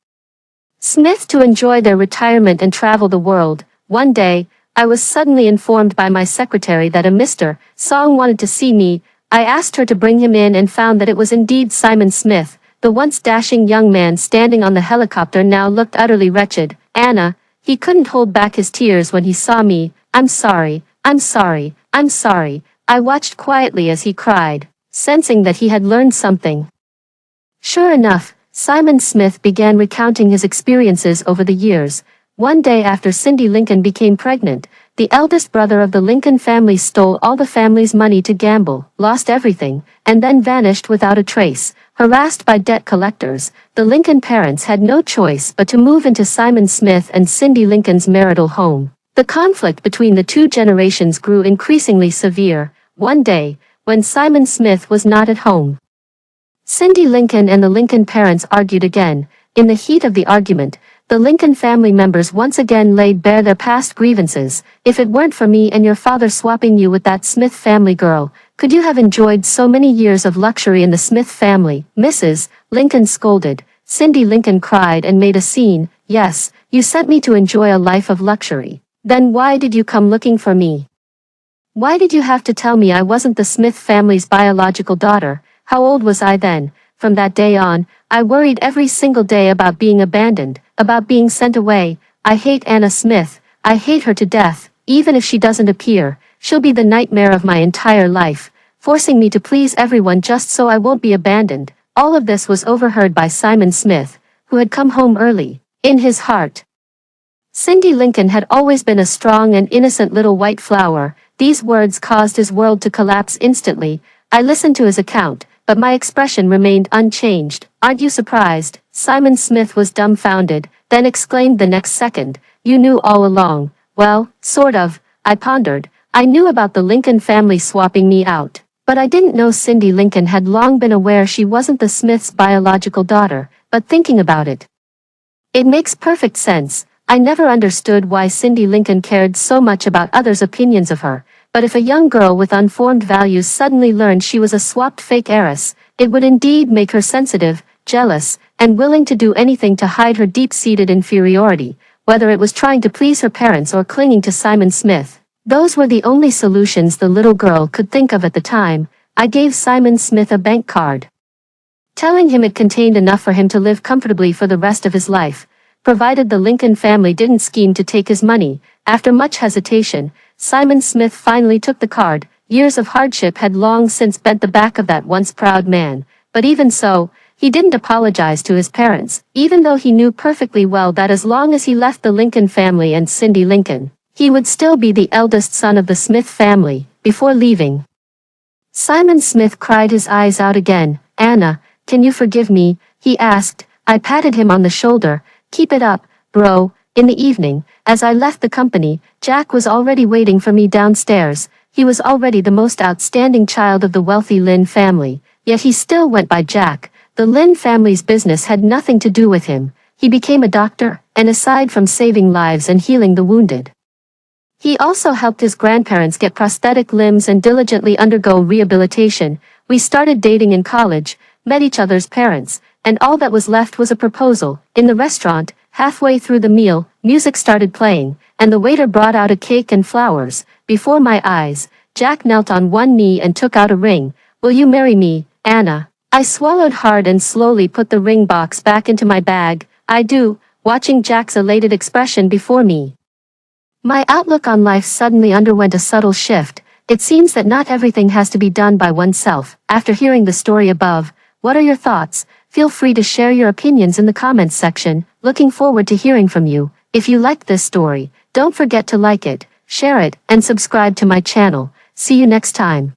Smith to enjoy their retirement and travel the world. One day, I was suddenly informed by my secretary that a Mr. Song wanted to see me. I asked her to bring him in and found that it was indeed Simon Smith. The once dashing young man standing on the helicopter now looked utterly wretched. Anna, he couldn't hold back his tears when he saw me. I'm sorry, I'm sorry, I'm sorry. I watched quietly as he cried, sensing that he had learned something. Sure enough, Simon Smith began recounting his experiences over the years. One day after Cindy Lincoln became pregnant, the eldest brother of the Lincoln family stole all the family's money to gamble, lost everything, and then vanished without a trace. Harassed by debt collectors, the Lincoln parents had no choice but to move into Simon Smith and Cindy Lincoln's marital home. The conflict between the two generations grew increasingly severe. One day, when Simon Smith was not at home, Cindy Lincoln and the Lincoln parents argued again. In the heat of the argument, the Lincoln family members once again laid bare their past grievances. If it weren't for me and your father swapping you with that Smith family girl, could you have enjoyed so many years of luxury in the Smith family? Mrs. Lincoln scolded. Cindy Lincoln cried and made a scene. Yes, you sent me to enjoy a life of luxury. Then why did you come looking for me? Why did you have to tell me I wasn't the Smith family's biological daughter? How old was I then? From that day on, I worried every single day about being abandoned, about being sent away. I hate Anna Smith. I hate her to death. Even if she doesn't appear, she'll be the nightmare of my entire life, forcing me to please everyone just so I won't be abandoned. All of this was overheard by Simon Smith, who had come home early. In his heart, Cindy Lincoln had always been a strong and innocent little white flower. These words caused his world to collapse instantly. I listened to his account, but my expression remained unchanged. Aren't you surprised? Simon Smith was dumbfounded, then exclaimed the next second, you knew all along. Well, sort of, I pondered. I knew about the Lincoln family swapping me out, but I didn't know Cindy Lincoln had long been aware she wasn't the Smiths' biological daughter. But thinking about it, It makes perfect sense. I never understood why Cindy Lincoln cared so much about others' opinions of her, but if a young girl with unformed values suddenly learned she was a swapped fake heiress, it would indeed make her sensitive, jealous, and willing to do anything to hide her deep-seated inferiority, whether it was trying to please her parents or clinging to Simon Smith. Those were the only solutions the little girl could think of at the time. I gave Simon Smith a bank card, telling him it contained enough for him to live comfortably for the rest of his life, provided the Lincoln family didn't scheme to take his money. After much hesitation, Simon Smith finally took the card. Years of hardship had long since bent the back of that once proud man, but even so, he didn't apologize to his parents, even though he knew perfectly well that as long as he left the Lincoln family and Cindy Lincoln, he would still be the eldest son of the Smith family. Before leaving, Simon Smith cried his eyes out again. "Anna, can you forgive me?" he asked. I patted him on the shoulder. "Keep it up, bro." In the evening, as I left the company, Jack was already waiting for me downstairs. He was already the most outstanding child of the wealthy Lynn family, yet he still went by Jack. The Lynn family's business had nothing to do with him. He became a doctor, and aside from saving lives and healing the wounded, he also helped his grandparents get prosthetic limbs and diligently undergo rehabilitation. We started dating in college, met each other's parents, and all that was left was a proposal. In the restaurant, halfway through the meal, music started playing, and the waiter brought out a cake and flowers. Before my eyes, Jack knelt on one knee and took out a ring. "Will you marry me, Anna?" I swallowed hard and slowly put the ring box back into my bag. "I do," watching Jack's elated expression before me. My outlook on life suddenly underwent a subtle shift. It seems that not everything has to be done by oneself. After hearing the story above, what are your thoughts? Feel free to share your opinions in the comments section. Looking forward to hearing from you. If you liked this story, don't forget to like it, share it, and subscribe to my channel. See you next time.